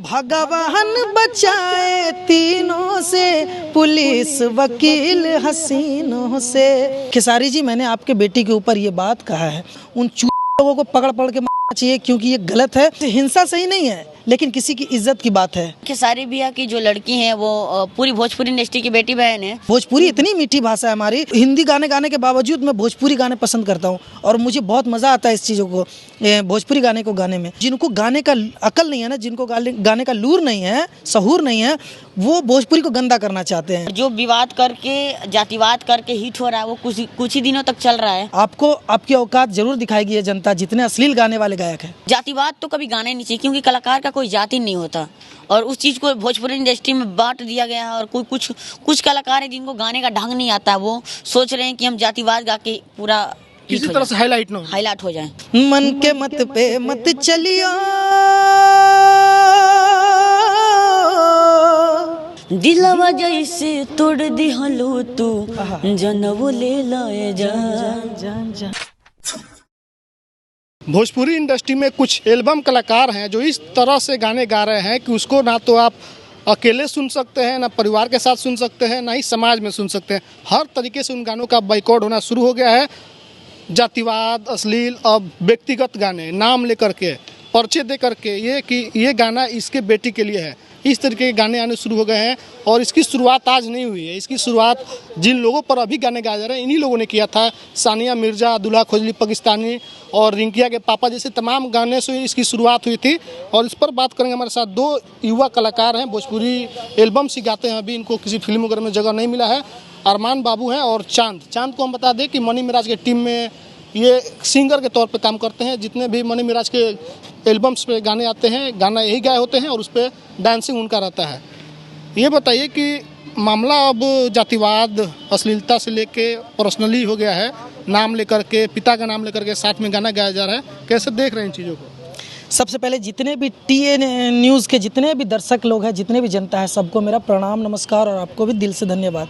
भगवान बचाए तीनों से, पुलिस वकील हसीनों से। खेसारी जी, मैंने आपके बेटी के ऊपर ये बात कहा है, उन लोगों को पकड़ पकड़ के मारना चाहिए क्योंकि ये गलत है। हिंसा सही नहीं है, लेकिन किसी की इज्जत की बात है। खेसारी भैया की जो लड़की है वो पूरी भोजपुरी इंडस्ट्री की बेटी बहन है। भोजपुरी इतनी मीठी भाषा है हमारी। हिंदी गाने गाने के बावजूद मैं भोजपुरी गाने पसंद करता हूँ और मुझे बहुत मजा आता है इस चीजों को, भोजपुरी गाने को गाने में। जिनको गाने का अकल नहीं है ना, जिनको गाने का लूर नहीं है, सहूर नहीं है, वो भोजपुरी को गंदा करना चाहते हैं। जो विवाद करके, जातिवाद करके हिट हो रहा है वो कुछ ही दिनों तक चल रहा है। आपको आपकी औकात जरूर दिखाएगी ये जनता, जितने अश्लील गाने वाले गायक हैं। जातिवाद तो कभी गाने नहीं चाहिए, क्योंकि कलाकार का कोई जाति नहीं होता, और उस चीज को भोजपुरी इंडस्ट्री में बांट दिया गया है। और कुछ कलाकार हैं जिनको गाने का ढंग नहीं आता, वो सोच रहे हैं कि हम जातिवाद गा के पूरा किसी तरह से हाईलाइट हो जाए। मन के मत पे मत चलियो, दिलवा जैसे तोड़ दिहलो तू, जनवो ले लाए जा। भोजपुरी इंडस्ट्री में कुछ एल्बम कलाकार हैं जो इस तरह से गाने गा रहे हैं कि उसको ना तो आप अकेले सुन सकते हैं, ना परिवार के साथ सुन सकते हैं, ना ही समाज में सुन सकते हैं। हर तरीके से उन गानों का बाइकआउट होना शुरू हो गया है। जातिवाद, अश्लील, अब व्यक्तिगत गाने, नाम लेकर के, पर्चे दे करके, ये कि ये गाना इसके बेटी के लिए है, इस तरीके के गाने आने शुरू हो गए हैं। और इसकी शुरुआत आज नहीं हुई है, इसकी शुरुआत जिन लोगों पर अभी गाने गाए जा रहे हैं इन्हीं लोगों ने किया था। सानिया मिर्जा, दुल्हा खोजली पाकिस्तानी और रिंकिया के पापा जैसे तमाम गाने से इसकी शुरुआत हुई थी। और इस पर बात करेंगे, हमारे साथ दो युवा कलाकार हैं, भोजपुरी एल्बम से गाते हैं, अभी इनको किसी फिल्म वगैरह में जगह नहीं मिला है। अरमान बाबू हैं और चांद को हम बता दें कि मनी मिराज के टीम में ये सिंगर के तौर पे काम करते हैं। जितने भी मनी मिराज के एल्बम्स पे गाने आते हैं, गाना यही गाए होते हैं और उस पर डांसिंग उनका रहता है। ये बताइए कि मामला अब जातिवाद, अश्लीलता से लेके पर्सनली हो गया है, नाम लेकर के, पिता का नाम लेकर के साथ में गाना गाया जा रहा है, कैसे देख रहे हैं इन चीज़ों को? सबसे पहले जितने भी TN न्यूज़ के जितने भी दर्शक लोग हैं, जितने भी जनता है, सबको मेरा प्रणाम, नमस्कार और आपको भी दिल से धन्यवाद।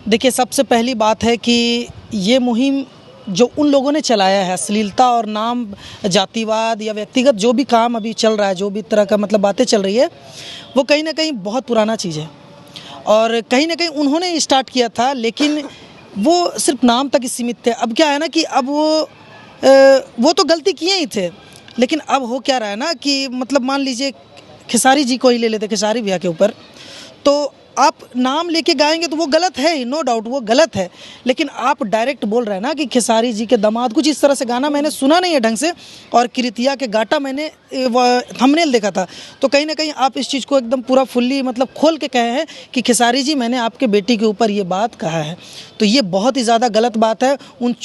देखिए, सबसे पहली बात है कि ये मुहिम जो उन लोगों ने चलाया है, अश्लीलता और नाम, जातिवाद या व्यक्तिगत जो भी काम अभी चल रहा है, जो भी तरह का मतलब बातें चल रही है, वो कहीं ना कहीं बहुत पुराना चीज़ है। और कहीं ना कहीं उन्होंने स्टार्ट किया था, लेकिन वो सिर्फ नाम तक ही सीमित थे। अब क्या है ना कि अब वो तो गलती किए ही थे, लेकिन अब हो क्या रहा है ना कि मतलब मान लीजिए खेसारी जी को ही ले लेते, खेसारी भैया के ऊपर, तो आप नाम लेके गाएंगे तो वो गलत है ही, नो डाउट वो गलत है। लेकिन आप डायरेक्ट बोल रहे हैं ना कि खेसारी जी के दामाद, कुछ इस तरह से गाना मैंने सुना नहीं है ढंग से, और कृतिया के गाटा मैंने थंबनेल देखा था, तो कहीं ना कहीं आप इस चीज़ को एकदम पूरा फुल्ली मतलब खोल के कहे हैं कि खेसारी जी, मैंने आपके बेटी के ऊपर ये बात कहा है। तो ये बहुत ही ज़्यादा गलत बात है। उन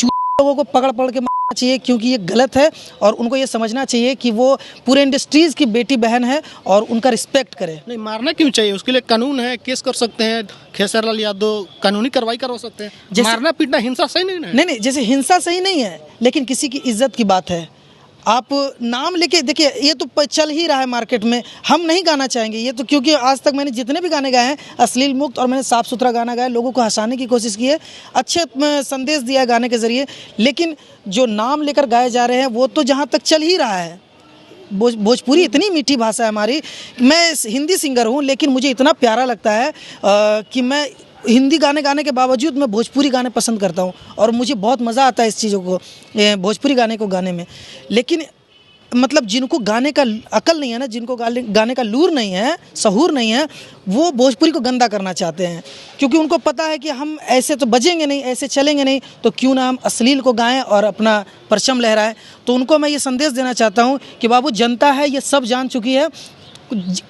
लोगों को पकड़ पकड़ के मारना चाहिए क्योंकि ये गलत है, और उनको ये समझना चाहिए कि वो पूरे इंडस्ट्रीज़ की बेटी बहन है और उनका रिस्पेक्ट करें। नहीं, मारना क्यों चाहिए? उसके लिए कानून है, केस कर सकते हैं, खेसारी लाल यादव कानूनी कार्रवाई करवा सकते हैं। मारना पीटना हिंसा सही नहीं है। नहीं, जैसे हिंसा सही नहीं है, लेकिन किसी की इज्जत की बात है। आप नाम लेके देखिए, ये तो चल ही रहा है मार्केट में, हम नहीं गाना चाहेंगे ये तो, क्योंकि आज तक मैंने जितने भी गाने गाए हैं अश्लील मुक्त, और मैंने साफ़ सुथरा गाना गाया, लोगों को हंसाने की कोशिश की है, अच्छे संदेश दिया है गाने के ज़रिए। लेकिन जो नाम लेकर गाए जा रहे हैं वो तो जहाँ तक चल ही रहा है। भोजपुरी इतनी मीठी भाषा है हमारी। मैं हिंदी सिंगर हूँ, लेकिन मुझे इतना प्यारा लगता है कि मैं हिंदी गाने गाने के बावजूद मैं भोजपुरी गाने पसंद करता हूँ और मुझे बहुत मज़ा आता है इस चीज़ों को, भोजपुरी गाने को गाने में। लेकिन मतलब जिनको गाने का अकल नहीं है ना, जिनको गाने का लूर नहीं है, सहूर नहीं है, वो भोजपुरी को गंदा करना चाहते हैं। क्योंकि उनको पता है कि हम ऐसे तो बजेंगे नहीं, ऐसे चलेंगे नहीं, तो क्यों ना हम अश्लील को गाएं और अपना परचम लहराएं। तो उनको मैं ये संदेश देना चाहता हूँ कि बाबू, जनता है ये सब जान चुकी है,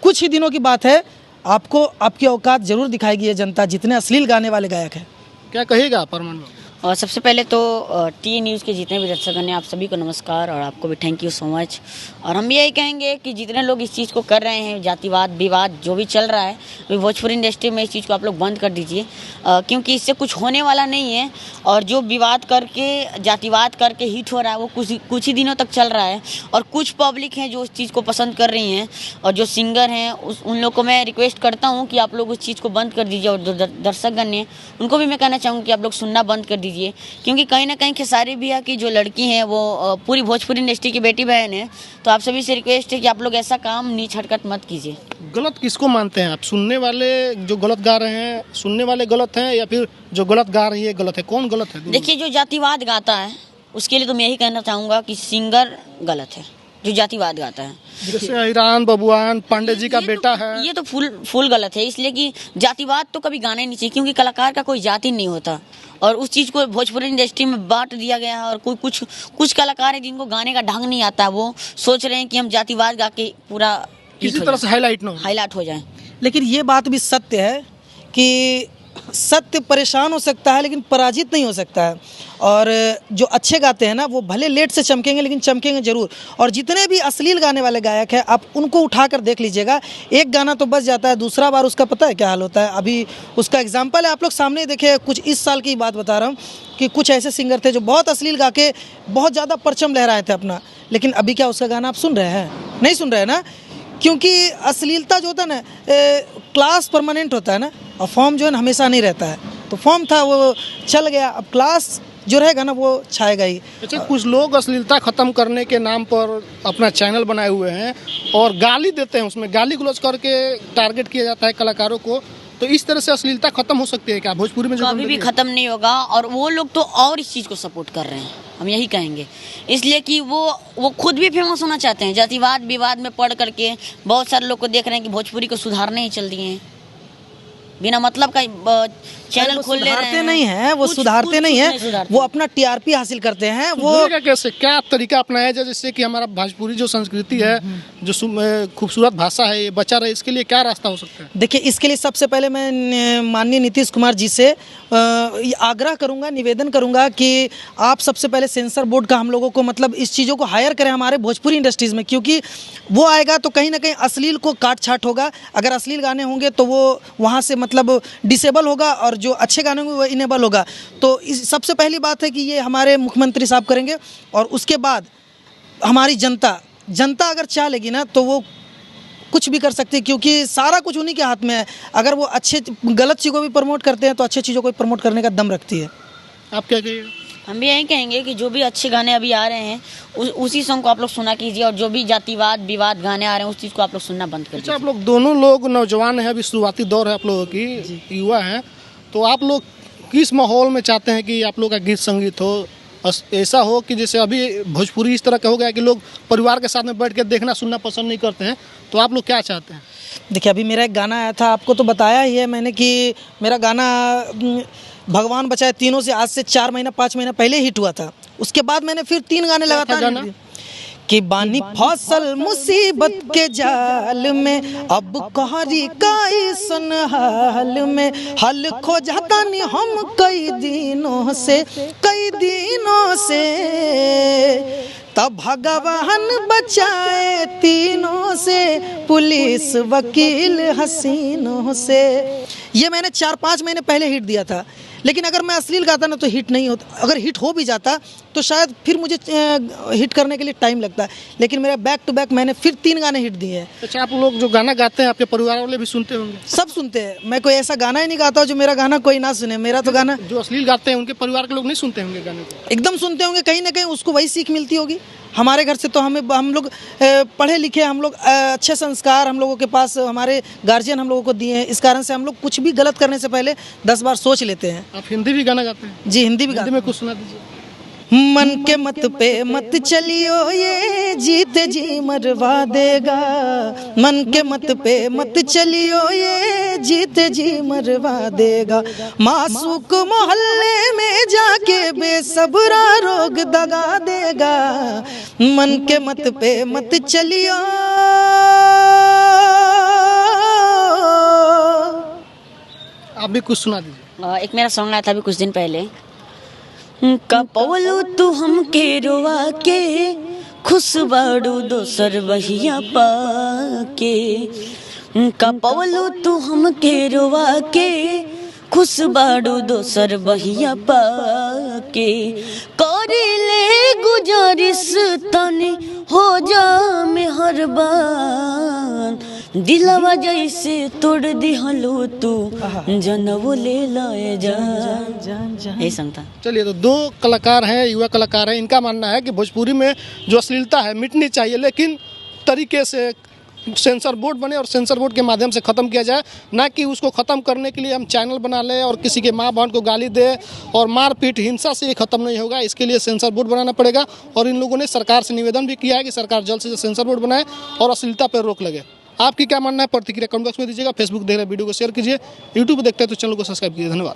कुछ ही दिनों की बात है, आपको आपकी औकात जरूर दिखाएगी ये जनता, जितने अश्लील गाने वाले गायक हैं। क्या कहेगा अरमान बाबू? और सबसे पहले तो TN न्यूज़ के जितने भी दर्शक हैं, आप सभी को नमस्कार और आपको भी थैंक यू सो मच। और हम यही कहेंगे कि जितने लोग इस चीज़ को कर रहे हैं, जातिवाद, विवाद जो भी चल रहा है, भोजपुरी इंडस्ट्री में इस चीज़ को आप लोग बंद कर दीजिए, क्योंकि इससे कुछ होने वाला नहीं है। और जो विवाद करके, जातिवाद करके हिट हो रहा है वो कुछ ही दिनों तक चल रहा है। और कुछ पब्लिक हैं जो उस चीज़ को पसंद कर रही हैं, और जो सिंगर हैं उन लोग को मैं रिक्वेस्ट करता हूँ कि आप लोग उस चीज़ को बंद कर दीजिए। और जो दर्शकगण हैं उनको भी मैं कहना चाहूँगी कि आप लोग सुनना बंद कर दीजिए। कीजिए, क्योंकि कहीं ना कहीं खेसारी भैया की जो लड़की हैं वो पूरी भोजपुरी इंडस्ट्री की बेटी बहन है। तो आप सभी से रिक्वेस्ट है कि आप लोग ऐसा काम नीच हरकत मत कीजिए। गलत किसको मानते हैं आप? सुनने वाले जो गलत गा रहे हैं, सुनने वाले गलत हैं, या फिर जो गलत गा रही है गलत है? कौन गलत है? देखिए, जो जातिवाद गाता है उसके लिए तो मैं यही कहना चाहूँगा कि सिंगर गलत है, जो जातिवाद गाता है। जैसे ईरान बबुआन पांडे जी का ये बेटा तो, है। ये तो फुल गलत है, इसलिए कि जातिवाद तो कभी गाना ही नहीं चाहिए, क्योंकि कलाकार का कोई जाति नहीं होता। और उस चीज़ को भोजपुरी इंडस्ट्री में बांट दिया गया है। और कोई कुछ कलाकार हैं जिनको गाने का ढंग नहीं आता, वो सोच रहे हैं कि हम जातिवाद गा के पूरा किसी तरह से हाईलाइट हाईलाइट हो जाए। लेकिन ये बात भी सत्य है कि सत्य परेशान हो सकता है लेकिन पराजित नहीं हो सकता है। और जो अच्छे गाते हैं ना, वो भले लेट से चमकेंगे लेकिन चमकेंगे ज़रूर। और जितने भी अश्लील गाने वाले गायक हैं, आप उनको उठा कर देख लीजिएगा, एक गाना तो बच जाता है, दूसरा बार उसका पता है क्या हाल होता है। अभी उसका एग्जाम्पल है, आप लोग सामने देखे, कुछ इस साल की बात बता रहा हूँ कि कुछ ऐसे सिंगर थे जो बहुत अश्लील गा के बहुत ज़्यादा परचम लहराए थे अपना, लेकिन अभी क्या उसका गाना आप सुन रहे हैं? नहीं सुन रहे हैं ना, क्योंकि अश्लीलता जो होता है ना, क्लास परमानेंट होता है ना, और फॉर्म जो है ना हमेशा नहीं रहता है। तो फॉर्म था वो चल गया, अब क्लास जो रहेगा ना वो छाएगा ही। अच्छा, कुछ लोग अश्लीलता खत्म करने के नाम पर अपना चैनल बनाए हुए हैं और गाली देते हैं, उसमें गाली गलौज करके टारगेट किया जाता है कलाकारों को। तो इस तरह से अश्लीलता खत्म हो सकती है क्या भोजपुरी में? जो कभी भी खत्म नहीं होगा। और वो लोग तो और इस चीज़ को सपोर्ट कर रहे हैं, हम यही कहेंगे, इसलिए कि वो खुद भी फेमस होना चाहते हैं। जातिवाद विवाद में पढ़ करके बहुत सारे लोग को देख रहे हैं कि भोजपुरी को सुधारने ही चल दिए हैं, बिना मतलब का चैनल खोल ले रहे हैं। नहीं है वो, सुधारते नहीं है, वो अपना टीआरपी हासिल करते हैं। वो कैसे क्या तरीका अपनाया जाए जिससे कि हमारा भोजपुरी जो संस्कृति है, जो खूबसूरत भाषा है, ये बचा रहे? इसके लिए क्या रास्ता हो सकता है? देखिए, इसके लिए सबसे पहले मैं माननीय नीतीश कुमार जी से आग्रह करूंगा, निवेदन करूंगा कि आप सबसे पहले सेंसर बोर्ड का हम लोगों को मतलब इस चीज़ों को हायर करें हमारे भोजपुरी इंडस्ट्रीज़ में, क्योंकि वो आएगा तो कहीं ना कहीं अश्लील को काट छाट होगा। अगर अश्लील गाने होंगे तो वो वहाँ से मतलब डिसेबल होगा, और जो अच्छे गाने होंगे वो इनेबल होगा। तो सबसे पहली बात है कि ये हमारे मुख्यमंत्री साहब करेंगे, और उसके बाद हमारी जनता अगर चाह लेगी ना तो वो कुछ भी कर सकती है, क्योंकि सारा कुछ उन्हीं के हाथ में है। अगर वो अच्छे गलत चीज़ों को भी प्रमोट करते हैं तो अच्छे चीज़ों को भी प्रमोट करने का दम रखती है। आप क्या कहिए? हम भी यही कहेंगे कि जो भी अच्छे गाने अभी आ रहे हैं उसी सॉन्ग को आप लोग सुना कीजिए, और जो भी जातिवाद विवाद गाने आ रहे हैं उस चीज़ को आप लोग सुनना बंद कर दीजिए। आप लोग दोनों लोग नौजवान हैं, अभी शुरुआती दौर है आप लोगों की, युवा हैं, तो आप लोग किस माहौल में चाहते हैं कि आप लोग का गीत संगीत हो? ऐसा हो कि जैसे अभी भोजपुरी इस तरह का हो गया कि लोग परिवार के साथ में बैठ के देखना सुनना पसंद नहीं करते हैं, तो आप लोग क्या चाहते हैं? देखिए, अभी मेरा एक गाना आया था, आपको तो बताया ही है मैंने कि मेरा गाना भगवान बचाए तीनों से आज से 4 महीना 5 महीना पहले हिट हुआ था। उसके बाद मैंने फिर 3 गाने लगातार कि बानी फसल मुसीबत के जाल में, अब कहरी काई सन हाल में, हल खो जाता नहीं हम कई दिनों से, तब भगवान बचाए तीनों से, पुलिस वकील हसीनों से। ये मैंने 4-5 महीने पहले हिट दिया था, लेकिन अगर मैं अश्लील गाता ना तो हिट नहीं होता। अगर हिट हो भी जाता तो शायद फिर मुझे हिट करने के लिए टाइम लगता है, लेकिन मेरा बैक टू बैक मैंने फिर 3 गाने हिट दिए हैं। अच्छा, आप लोग जो गाना गाते हैं आपके परिवार वाले भी सुनते होंगे? सब सुनते हैं, मैं कोई ऐसा गाना ही नहीं गाता जो मेरा गाना कोई ना सुने। मेरा तो गाना जो अश्लील गाते हैं उनके परिवार के लोग नहीं सुनते होंगे गाने को? एकदम सुनते होंगे, कहीं ना कहीं उसको वही सीख मिलती होगी। हमारे घर से तो हम लोग पढ़े लिखे, हम लोग अच्छे संस्कार हम लोगों के पास हमारे गार्जियन हम लोगों को दिए हैं। इस कारण से हम लोग कुछ भी गलत करने से पहले 10 बार सोच लेते हैं। आप हिंदी भी गाना गाते हैं? जी, हिंदी भी हिंदी में कुछ सुना दीजिए। मन के मत पे मत चलियो, ये जीत जी मरवा देगा। मन के मत पे मत चलियो, ये जीत जी मरवा देगा। मासूक मोहल्ले में जाके बेसब्रा रोग दगा देगा। मन के मत पे मत चलियो। आप भी कुछ सुना दीजिए। एक मेरा सॉन्ग आया था अभी कुछ दिन पहले, कपौलू तू हमके रोवा के, खुशबाड़ू दोसर बहिया पाके। कपौलू तू हमके रोवा के, खुशबाड़ू दोसर बहिया पाके। करिले गुजारिश तनी हो जा मेहरबान, दिलवा जैसे तोड़ दिहलो तू जनवो ले लाए जा। यही सॉन्ग था। चलिए, तो दो कलाकार हैं, युवा कलाकार हैं, इनका मानना है कि भोजपुरी में जो अश्लीलता है मिटनी चाहिए, लेकिन तरीके से सेंसर बोर्ड बने और सेंसर बोर्ड के माध्यम से ख़त्म किया जाए, ना कि उसको ख़त्म करने के लिए हम चैनल बना लें और किसी के माँ बहन को गाली दे और मारपीट हिंसा से ये ख़त्म नहीं होगा। इसके लिए सेंसर बोर्ड बनाना पड़ेगा और इन लोगों ने सरकार से निवेदन भी किया है कि सरकार जल्द से जल्द सेंसर बोर्ड बनाए और अश्लीलता पर रोक लगे। आपकी क्या मानना है? प्रतिक्रिया कमेंट बॉक्स में दीजिएगा। फेसबुक देख रहे वीडियो को शेयर कीजिए, यूट्यूब देखते हैं तो चैनल को सब्सक्राइब कीजिए। धन्यवाद।